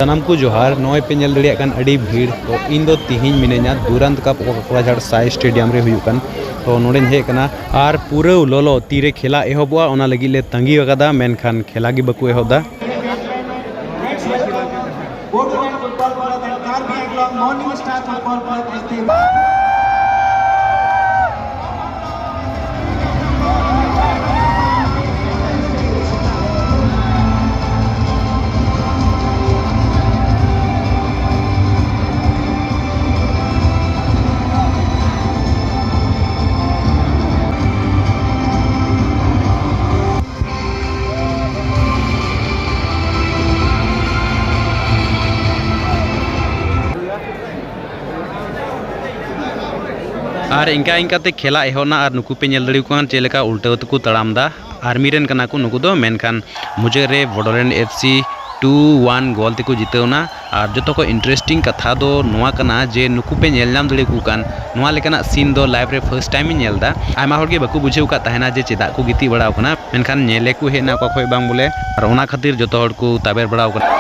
सनाम को जोहार नॉय पे नेल दड़िया कान अड़ी भीड़ तो इन दो तिहिन मिने냐 दुरंत कप कोकराझाड़ साई स्टेडियम रे हुयुक कान तो नोडे हे कना आर पूरा लोलो तीरे खेला एहबवा ओना लगी ले तंगी वकादा मेनखान खेला गी बकु एहबदा और इनका इनकाते खेला एहोना और नुकु पे नेल दड़ी को चेलेका उल्टा तको तड़ामदा आर्मी रेन कना को नुकु दो मेनखान मुझे रे बॉर्डरलैंड एफसी 2-1 गोल तको जितेवना और जो को इंटरेस्टिंग कथा दो नोआ कना जे नुकु पे नेल नाम दड़ी को कान नोआ लेकना सीन दो लाइव रे फर्स्ट टाइम नेलदा आयमा हर के बकु बुझेउ का तहना जे चेदा को गिती बड़ाव कना मेनखान नेले को हेना को खोय बांग बोले और ओना खातिर जतो हर को ताबेर बड़ाव कना